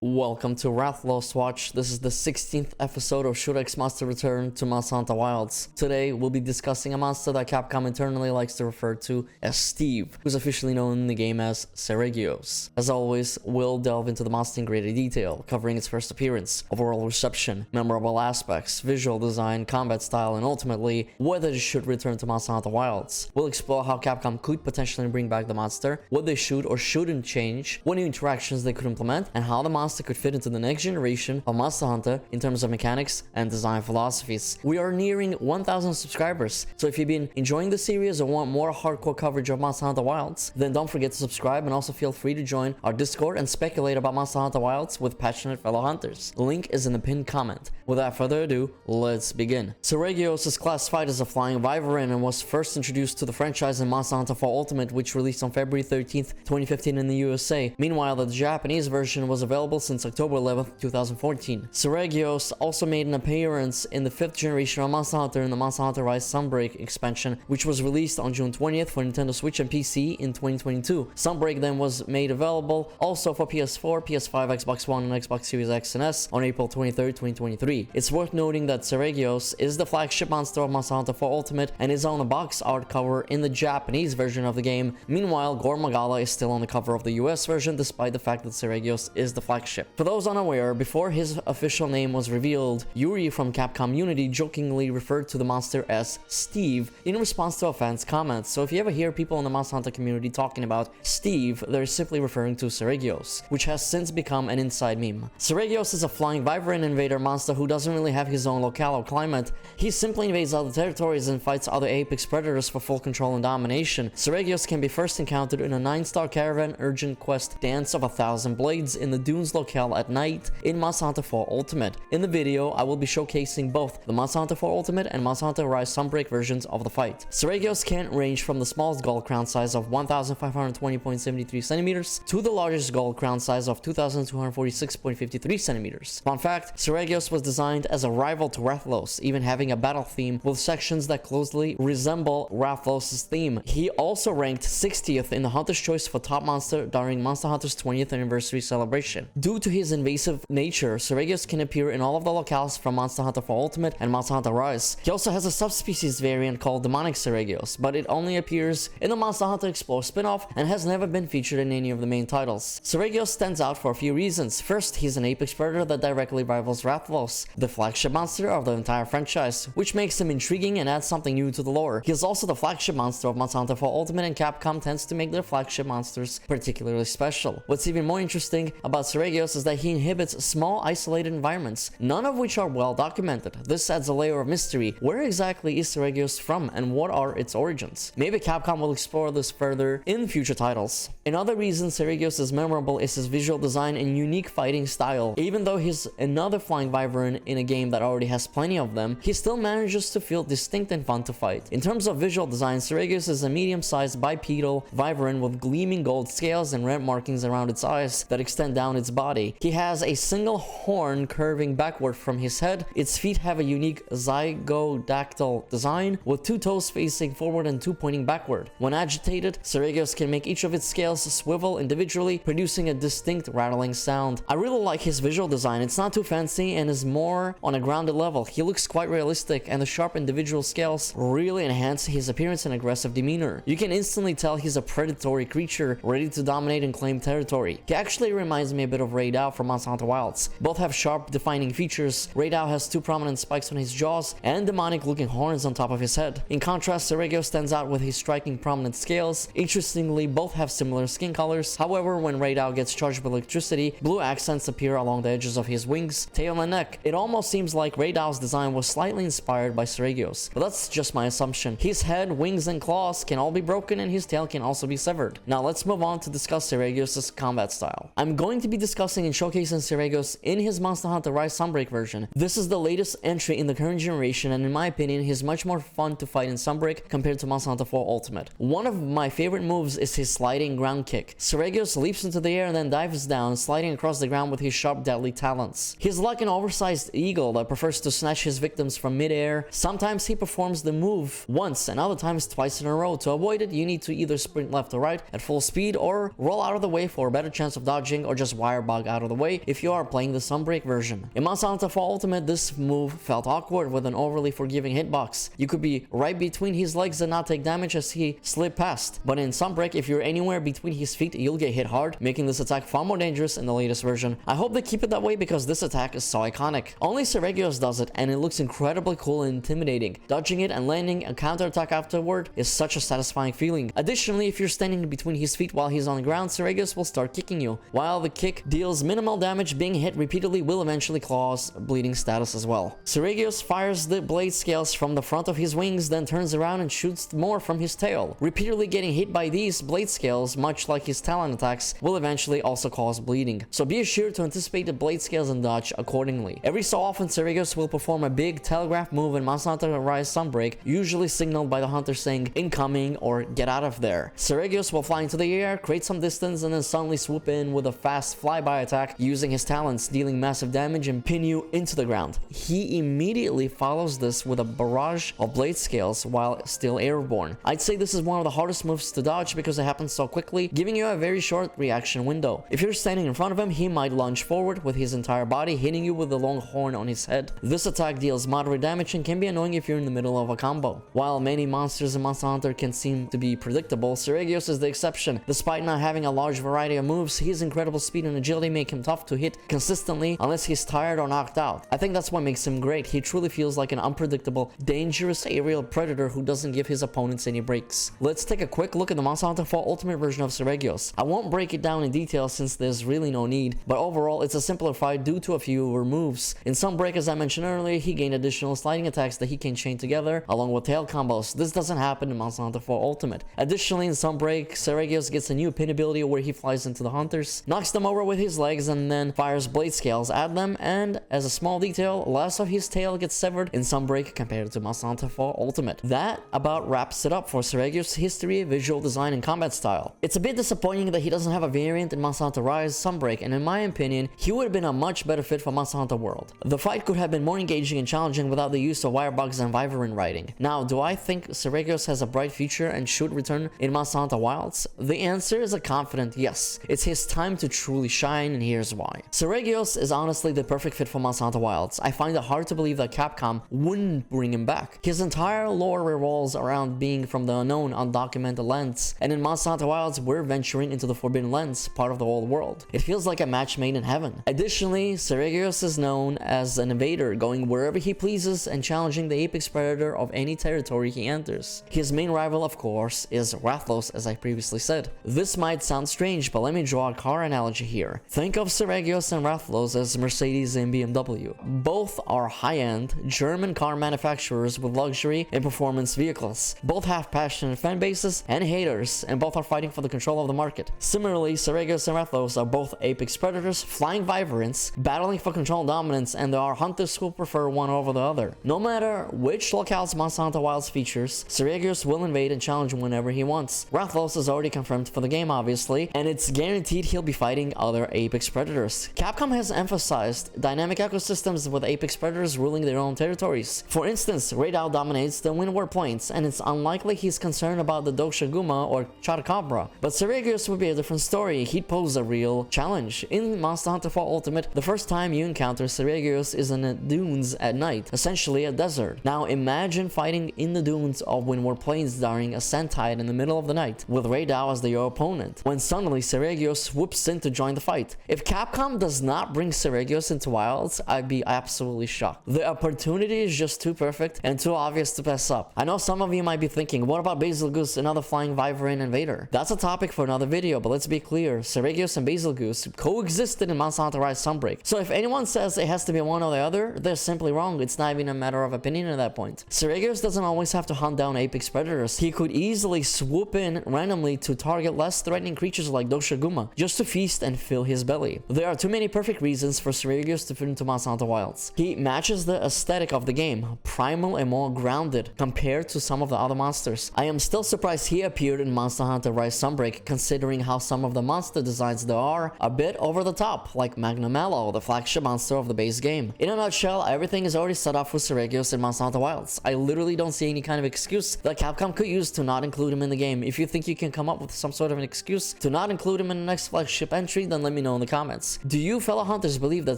Welcome to Rathalos Watch. This is the 16th episode of Should X Monster Return to Monster Hunter Wilds. Today, we'll be discussing a monster that Capcom internally likes to refer to as Steve, who's officially known in the game as Seregios. As always, we'll delve into the monster in greater detail, covering its first appearance, overall reception, memorable aspects, visual design, combat style, and ultimately, whether it should return to Monster Hunter Wilds. We'll explore how Capcom could potentially bring back the monster, what they should or shouldn't change, what new interactions they could implement, and how the monster could fit into the next generation of Monster Hunter in terms of mechanics and design philosophies. We are nearing 1,000 subscribers, so if you've been enjoying the series or want more hardcore coverage of Monster Hunter Wilds, then don't forget to subscribe and also feel free to join our Discord and speculate about Monster Hunter Wilds with passionate fellow hunters. The link is in the pinned comment. Without further ado, let's begin. Seregios is classified as a flying wyvern and was first introduced to the franchise in Monster Hunter 4 Ultimate, which released on February 13th, 2015 in the USA. Meanwhile, the Japanese version was available since October 11th, 2014. Seregios also made an appearance in the 5th generation of Monster Hunter in the Monster Hunter Rise Sunbreak expansion, which was released on June 20th for Nintendo Switch and PC in 2022. Sunbreak then was made available also for PS4, PS5, Xbox One, and Xbox Series X and S on April 23rd, 2023. It's worth noting that Seregios is the flagship monster of Monster Hunter 4 Ultimate and is on the box art cover in the Japanese version of the game. Meanwhile, Gore Magala is still on the cover of the US version, despite the fact that Seregios is the flagship. For those unaware, before his official name was revealed, Yuri from Capcom Unity jokingly referred to the monster as Steve in response to a fan's comments. So if you ever hear people in the Monster Hunter community talking about Steve, they're simply referring to Seregios, which has since become an inside meme. Seregios is a flying wyvern invader monster who doesn't really have his own locale or climate. He simply invades other territories and fights other apex predators for full control and domination. Seregios can be first encountered in a 9-star caravan urgent quest Dance of 1,000 Blades in the Dunes locale at night in Monster Hunter 4 Ultimate. In the video, I will be showcasing both the Monster Hunter 4 Ultimate and Monster Hunter Rise Sunbreak versions of the fight. Seregios can range from the smallest gold crown size of 1,520.73 centimeters to the largest gold crown size of 2,246.53 centimeters. Fun fact, Seregios was designed as a rival to Rathalos, even having a battle theme with sections that closely resemble Rathalos' theme. He also ranked 60th in the Hunter's Choice for Top Monster during Monster Hunter's 20th anniversary celebration. Due to his invasive nature, Seregios can appear in all of the locales from Monster Hunter 4 Ultimate and Monster Hunter Rise. He also has a subspecies variant called Demonic Seregios, but it only appears in the Monster Hunter Explore spin-off and has never been featured in any of the main titles. Seregios stands out for a few reasons. First, he's an apex predator that directly rivals Rathalos, the flagship monster of the entire franchise, which makes him intriguing and adds something new to the lore. He is also the flagship monster of Monster Hunter 4 Ultimate, and Capcom tends to make their flagship monsters particularly special. What's even more interesting about Seregios is that he inhabits small isolated environments, none of which are well documented. This adds a layer of mystery. Where exactly is Seregios from and what are its origins? Maybe Capcom will explore this further in future titles. Another reason Seregios is memorable is his visual design and unique fighting style. Even though he's another flying wyvern in a game that already has plenty of them, he still manages to feel distinct and fun to fight. In terms of visual design, Seregios is a medium-sized bipedal wyvern with gleaming gold scales and red markings around its eyes that extend down its body. He has a single horn curving backward from his head. Its feet have a unique zygodactyl design with 2 toes facing forward and 2 pointing backward. When agitated, Seregios can make each of its scales swivel individually, producing a distinct rattling sound. I really like his visual design. It's not too fancy and is more on a grounded level. He looks quite realistic, and the sharp individual scales really enhance his appearance and aggressive demeanor. You can instantly tell he's a predatory creature ready to dominate and claim territory. He actually reminds me a bit of Rathalos from Monster Hunter Wilds. Both have sharp, defining features. Rathalos has 2 prominent spikes on his jaws and demonic-looking horns on top of his head. In contrast, Seregios stands out with his striking prominent scales. Interestingly, both have similar skin colors. However, when Rathalos gets charged with electricity, blue accents appear along the edges of his wings, tail, and neck. It almost seems like Rathalos' design was slightly inspired by Seregios, but that's just my assumption. His head, wings, and claws can all be broken, and his tail can also be severed. Now let's move on to discuss Seregios' combat style. I'm going to be discussing and showcasing Seregios in his Monster Hunter Rise Sunbreak version. This is the latest entry in the current generation, and in my opinion, he's much more fun to fight in Sunbreak compared to Monster Hunter 4 Ultimate. One of my favorite moves is his sliding ground kick. Seregios leaps into the air and then dives down, sliding across the ground with his sharp, deadly talons. He's like an oversized eagle that prefers to snatch his victims from midair. Sometimes he performs the move once and other times twice in a row. To avoid it, you need to either sprint left or right at full speed or roll out of the way for a better chance of dodging or just wire bug out of the way if you are playing the Sunbreak version. In Monster Hunter 4 Ultimate, this move felt awkward with an overly forgiving hitbox. You could be right between his legs and not take damage as he slid past. But in Sunbreak, if you're anywhere between his feet, you'll get hit hard, making this attack far more dangerous in the latest version. I hope they keep it that way because this attack is so iconic. Only Seregios does it, and it looks incredibly cool and intimidating. Dodging it and landing a counterattack afterward is such a satisfying feeling. Additionally, if you're standing between his feet while he's on the ground, Seregios will start kicking you. While the kick deals minimal damage, being hit repeatedly will eventually cause bleeding status as well. Seregios fires the blade scales from the front of his wings, then turns around and shoots more from his tail. Repeatedly getting hit by these blade scales, much like his talon attacks, will eventually also cause bleeding. So be assured to anticipate the blade scales and dodge accordingly. Every so often, Seregios will perform a big telegraph move in Monster Hunter Rise Sunbreak, usually signaled by the hunter saying incoming or get out of there. Seregios will fly into the air, create some distance, and then suddenly swoop in with a fast flyby attack using his talents, dealing massive damage and pin you into the ground. He immediately follows this with a barrage of blade scales while still airborne. I'd say this is one of the hardest moves to dodge because it happens so quickly, giving you a very short reaction window. If you're standing in front of him, he might lunge forward with his entire body, hitting you with the long horn on his head. This attack deals moderate damage and can be annoying if you're in the middle of a combo. While many monsters in Monster Hunter can seem to be predictable, Seregios is the exception. Despite not having a large variety of moves, his incredible speed and agility make him tough to hit consistently unless he's tired or knocked out. I think that's what makes him great. He truly feels like an unpredictable, dangerous aerial predator who doesn't give his opponents any breaks. Let's take a quick look at the Monster Hunter 4 Ultimate version of Seregios. I won't break it down in detail since there's really no need, but overall it's a simpler fight due to a fewer moves. In Sunbreak, as I mentioned earlier, he gained additional sliding attacks that he can chain together along with tail combos. This doesn't happen in Monster Hunter 4 Ultimate. Additionally, in Sunbreak, Seregios gets a new pin ability where he flies into the hunters, knocks them over with his legs, and then fires blade scales at them, and as a small detail, less of his tail gets severed in Sunbreak compared to Monster Hunter 4 Ultimate. That about wraps it up for Seregios' history, visual design, and combat style. It's a bit disappointing that he doesn't have a variant in Monster Hunter Rise Sunbreak, and in my opinion, he would have been a much better fit for Monster Hunter World. The fight could have been more engaging and challenging without the use of wire bugs and wyvern riding. Now, do I think Seregios has a bright future and should return in Monster Hunter Wilds? The answer is a confident yes. It's his time to truly shine, and here's why. Seregios is honestly the perfect fit for Monster Hunter Wilds. I find it hard to believe that Capcom wouldn't bring him back. His entire lore revolves around being from the unknown, undocumented lands, and in Monster Hunter Wilds, we're venturing into the Forbidden Lands, part of the old world. It feels like a match made in heaven. Additionally, Seregios is known as an invader, going wherever he pleases and challenging the apex predator of any territory he enters. His main rival, of course, is Rathalos, as I previously said. This might sound strange, but let me draw a car analogy here. Think of Seregios and Rathalos as Mercedes and BMW. Both are high-end German car manufacturers with luxury and performance vehicles. Both have passionate fan bases and haters, and both are fighting for the control of the market. Similarly, Seregios and Rathalos are both apex predators, flying wyverns, battling for control and dominance, and there are hunters who prefer one over the other. No matter which locales Monster Hunter Wilds features, Seregios will invade and challenge whenever he wants. Rathalos is already confirmed for the game, obviously, and it's guaranteed he'll be fighting other apex predators. Capcom has emphasized dynamic ecosystems with apex predators ruling their own territories. For instance, Rathalos dominates the Windward Plains, and it's unlikely he's concerned about the Doshaguma or Chotacabra. But Seregios would be a different story. He'd pose a real challenge. In Monster Hunter 4 Ultimate, the first time you encounter Seregios is in the dunes at night, essentially a desert. Now imagine fighting in the dunes of Windward Plains during a sand tide in the middle of the night, with Rathalos as your opponent, when suddenly Seregios swoops in to join the fight. If Capcom does not bring Seregios into Wilds, I'd be absolutely shocked. The opportunity is just too perfect and too obvious to pass up. I know some of you might be thinking, what about Basilgoose, another flying wyvern invader? That's a topic for another video, but let's be clear, Seregios and Basilgoose coexisted in Monster Hunter Rise Sunbreak. So if anyone says it has to be one or the other, they're simply wrong. It's not even a matter of opinion at that point. Seregios doesn't always have to hunt down apex predators. He could easily swoop in randomly to target less threatening creatures like Doshaguma, just to feast and fill his belly. There are too many perfect reasons for Seregios to fit into Monster Hunter Wilds. He matches the aesthetic of the game, primal and more grounded compared to some of the other monsters. I am still surprised he appeared in Monster Hunter Rise Sunbreak, considering how some of the monster designs there are a bit over the top, like Magna Mallow, the flagship monster of the base game. In a nutshell, everything is already set up for Seregios in Monster Hunter Wilds. I literally don't see any kind of excuse that Capcom could use to not include him in the game. If you think you can come up with some sort of an excuse to not include him in the next flagship entry, then let me me know in the comments. Do you fellow hunters believe that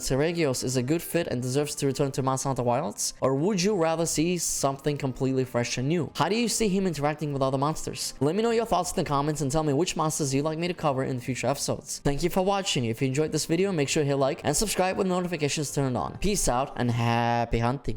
Seregios is a good fit and deserves to return to Monster Hunter Wilds? Or would you rather see something completely fresh and new? How do you see him interacting with other monsters? Let me know your thoughts in the comments and tell me which monsters you'd like me to cover in future episodes. Thank you for watching. If you enjoyed this video, make sure to hit like and subscribe with notifications turned on. Peace out and happy hunting.